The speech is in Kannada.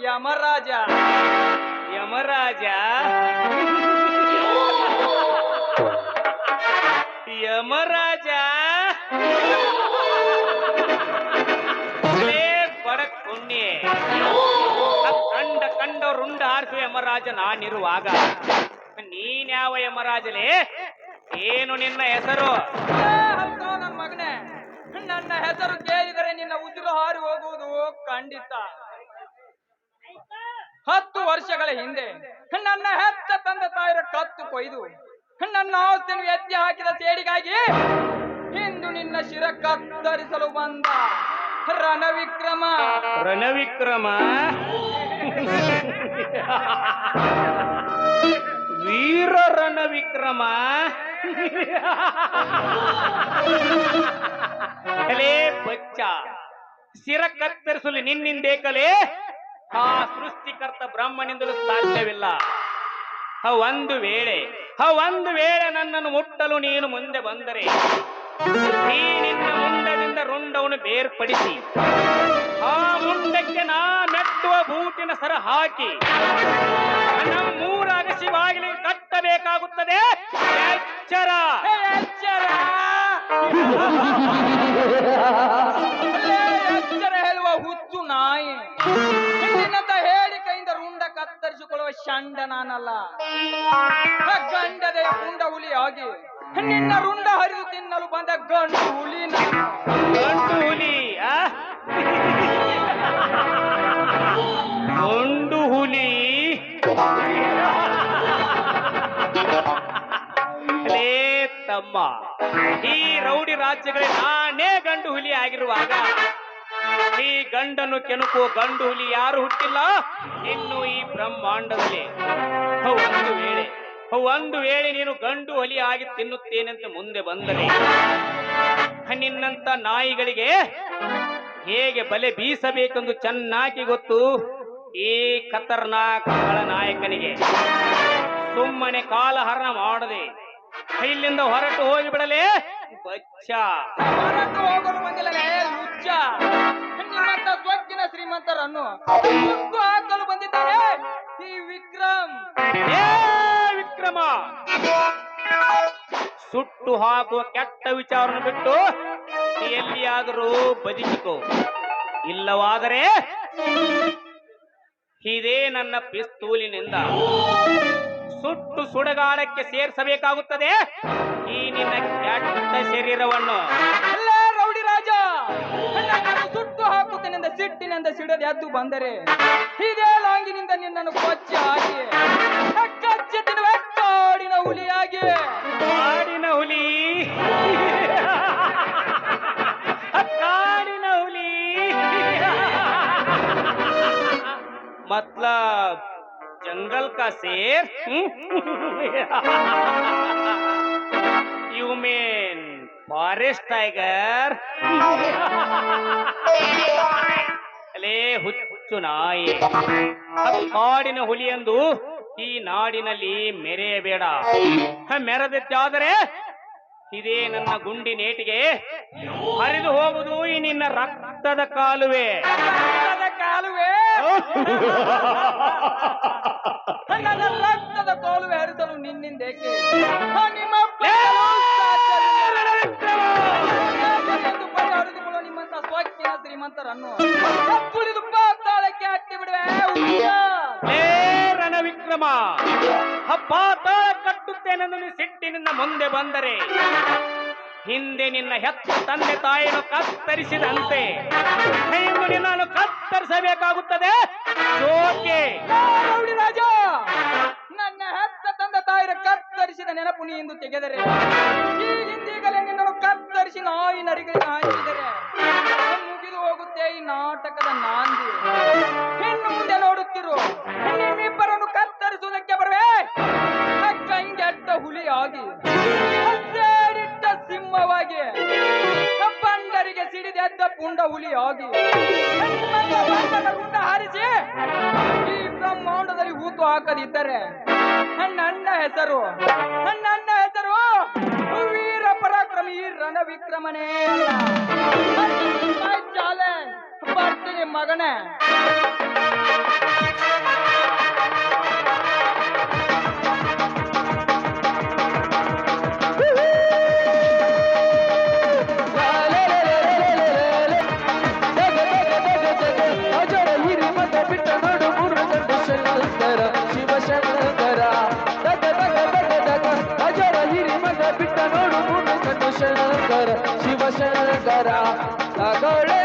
ಯಮರಾಜ. ಯಮರಾಜ ಯಮರಾಜ ಬಡಕ್ ಪುಣ್ಯ ಕಂಡ ರುಂಡ ಆರಿಸುವ ಯಮರಾಜ ನಾನಿರುವಾಗ ನೀನ್ಯಾವ ಯಮರಾಜಲೇ? ಏನು ನಿನ್ನ ಹೆಸರು? ನನ್ನ ಮಗನೇ, ನನ್ನ ಹೆಸರು ಕೇಳಿದರೆ ನಿನ್ನ ಉಸಿರು ಹಾರಿ ಹೋಗುವುದು ಖಂಡಿತ. 10 ವರ್ಷಗಳ ಹಿಂದೆ ನನ್ನ ಹೆತ್ತ ತಂದೆ ತಾಯಿರ ಕತ್ತು ಕೊಯ್ದು ನನ್ನ ಆಸ್ತಿಯನ್ನು ಎತ್ತಿ ಹಾಕಿದ ಸೇಡಿಗಾಗಿ ಇಂದು ನಿನ್ನ ಶಿರ ಕತ್ತರಿಸಲು ಬಂದ ರಣವಿಕ್ರಮ. ರಣವಿಕ್ರಮ ವೀರ ರಣವಿಕ್ರಮ. ಕಲೆ ಬಚ್ಚ ಶಿರ ಕತ್ತರಿಸಲು ನಿನ್ನಿಂದೇಕಲೇ ಆ ಸೃಷ್ಟಿಕರ್ತ ಬ್ರಹ್ಮನಿಂದಲೂ ಸಾಧ್ಯವಿಲ್ಲ. ಒಂದು ವೇಳೆ ನನ್ನನ್ನು ಮುಟ್ಟಲು ನೀನು ಮುಂದೆ ಬಂದರೆ ಈ ನಿನ್ನ ಮುಂಡದಿಂದ ರುಂಡವನ್ನು ಬೇರ್ಪಡಿಸಿ ಆ ಮುಂಡಕ್ಕೆ ನಾ ಮೆಟ್ಟುವ ಬೂಟಿನ ಸರ ಹಾಕಿ ನಮ್ಮೂರ ಅಗಸಿವಾಗಲಿ ಕಟ್ಟಬೇಕಾಗುತ್ತದೆ. ಎಚ್ಚರ ಎಚ್ಚರ ಎಚ್ಚರ ಹೇಳುವ ಹುಚ್ಚು ನಾಯಿ. ನಿನ್ನಂತ ಹೇಳಿಕೆಯಿಂದ ರುಂಡ ಕತ್ತರಿಸಿಕೊಳ್ಳುವ ಷಂಡ ನಾನಲ್ಲ. ಗಂಡದೆಯ ಪುಂಡ ಹುಲಿ ಆಗಿ ನಿನ್ನ ರುಂಡ ಹರಿದು ತಿನ್ನಲು ಬಂದ ಗಂಡು ಹುಲಿ ನಾನು. ಗಂಡು ಹುಲಿ ಗಂಡು ಹುಲಿ ಲೇ ತಮ್ಮ, ಈ ರೌಡಿ ರಾಜ್ಯಗಳೇ ನಾನೇ ಗಂಡು ಹುಲಿ ಆಗಿರುವಾಗ ಈ ಗಂಡನ್ನು ಕೆಣಕುವ ಗಂಡು ಹುಲಿ ಯಾರು ಹುಟ್ಟಿಲ್ಲ ಇನ್ನು ಈ ಬ್ರಹ್ಮಾಂಡದಲ್ಲಿ. ಒಂದು ವೇಳೆ ನೀನು ಗಂಡು ಹುಲಿ ಆಗಿ ತಿನ್ನುತ್ತೇನೆಂತ ಮುಂದೆ ಬಂದರೆ ನಿನ್ನಂತ ನಾಯಿಗಳಿಗೆ ಹೇಗೆ ಬಲೆ ಬೀಸಬೇಕೆಂದು ಚೆನ್ನಾಗಿ ಗೊತ್ತು ಈ ಖತರ್ನಾಕ್ ನಾಯಕನಿಗೆ. ಸುಮ್ಮನೆ ಕಾಲಹರಣ ಮಾಡದೆ ಇಲ್ಲಿಂದ ಹೊರಟು ಹೋಗಿಬಿಡಲೇ ಬಚ್ಚ. ಹೊರಟು ಹೋಗಲು ಬಂದಿಲ್ಲಲೇ ಹುಚ್ಚ. ನಿಮ್ಮಂತ ಸ್ವಚ್ಛನ ಶ್ರೀಮಂತರನ್ನು ಸುಟ್ಟು ಹಾಕಲು ಬಂದಿದ್ದಾರೆ ಈ ವಿಕ್ರಮ್. ವಿಕ್ರಮ, ಸುಟ್ಟು ಹಾಕುವ ಕೆಟ್ಟ ವಿಚಾರವನ್ನು ಬಿಟ್ಟು ಎಲ್ಲಿಯಾದರೂ ಬದುಕಿಕೋ. ಇಲ್ಲವಾದರೆ ಇದೇ ನನ್ನ ಪಿಸ್ತೂಲಿನಿಂದ ಸುಟ್ಟು ಸುಡಗಾಡಕ್ಕೆ ಸೇರಿಸಬೇಕಾಗುತ್ತದೆ ಈ ನಿನ್ನ ಕೆಟ್ಟ ಶರೀರವನ್ನು. ರೌಡಿ ರಾಜ, ಸುಟ್ಟು ಹಾಕುತ್ತೇನೆಂದ ಸಿಟ್ಟಿನಿಂದ ಸಿಡದೆ ಎದ್ದು ಬಂದರೆ ಇದೇ ಲಾಂಗಿನಿಂದ ನಿನ್ನನ್ನು ಕೊಚ್ಚಿ ಹಾಕಿ ಕಚ್ಚಿ ತಿನ್ನುವ ಕಾಡಿನ ಹುಲಿಯಾಗಿ. ಕಾಡಿನ ಹುಲಿ ಕಾಡಿನ ಹುಲಿ मतलब जंगल का शेर. You mean forest tiger? ಅಲೇ ಹುಚ್ಚು ನಾಯಿ, ಕಾಡಿನ ಹುಲಿಯೆಂದು ಈ ನಾಡಿನಲ್ಲಿ ಮೆರೆಯಬೇಡ. ಮೆರೆದಿದ್ದಾದರೆ ಇದೇ ನನ್ನ ಗುಂಡಿನೇಟಿಗೆ ಹರಿದು ಹೋಗುವುದು ಈ ನಿನ್ನ ರಕ್ತದ ಕಾಲುವೆ. ನನ್ನ ರಕ್ತದ ಕಾಲುವೆ ಹರಿಸಲು ನಿನ್ನಿಂದೇಕೆ? ನಿಮ್ಮ ಹರಿದುಕೊಳ್ಳೋ ನಿಮ್ಮಂತ ಸ್ವಚ್ಛ ಶ್ರೀಮಂತರನ್ನು ಕುಳಿದು ಪಾತಾಳಕ್ಕೆ ಹಾಕಿ ಬಿಡುವೆ. ರಣವಿಕ್ರಮ, ಪಾತಾಳ ಕಟ್ಟುತ್ತೇನೆಂದು ನೀನು ಸಿಟ್ಟಿನಿಂದ ಮುಂದೆ ಬಂದರೆ ಹಿಂದೆ ನಿನ್ನ ಹೆತ್ತ ತಂದೆ ತಾಯಿಯನ್ನು ಕತ್ತರಿಸಿದಂತೆ ಇಂದು ನಿನ್ನನ್ನು ಕತ್ತರಿಸಬೇಕಾಗುತ್ತದೆ. ಜೋಕೆ ರೌಡಿ ರಾಜ, ನನ್ನ ಹೆತ್ತ ತಂದೆ ತಾಯಿರ ಕತ್ತರಿಸಿದ ನೆನಪು ನೀ ಎಂದು ತೆಗೆದರೆ ಈಗಲೇ ನಿನ್ನನ್ನು ಕತ್ತರಿಸಿ ನಾಯಿ ನರಿಗಳಿಗೆ ಹಾಕಿದರೆ ಮುಗಿದು ಹೋಗುತ್ತೆ ಈ ನಾಟಕದ ನಾಂದಿ. ಇನ್ನು ಮುಂದೆ ನೋಡುತ್ತಿರು, ನಿಮ್ಮಿಬ್ಬರನ್ನು ಕತ್ತರಿಸುವುದಕ್ಕೆ ಬರುವೆ ಕಂಗೆಟ್ಟ ಹುಲಿಯಾಗಿ, ಸೇರಿಟ್ಟ ಸಿಂಹವಾಗಿ, ಬಂಡರಿಗೆ ಸಿಡಿದೆದ್ದ ಪುಂಡ ಹುಲಿಯಾಗಿ ಗುಂಡ ಹಾರಿಸಿ ಈ ಬ್ರಹ್ಮಾಂಡದಲ್ಲಿ ಹೂತು ಹಾಕದಿದ್ದರೆ ನನ್ನ ಹೆಸರು ವೀರ ಪರಾಕ್ರಮಿ ರಣವಿಕ್ರಮನೇ ಅಲ್ಲ. ಬರ್ತೀನಿ ಮಗನೇ. ಶಿವಶಂಕರ ಶಿವಶಂಕರ ತಗೊಳ್ಳೆ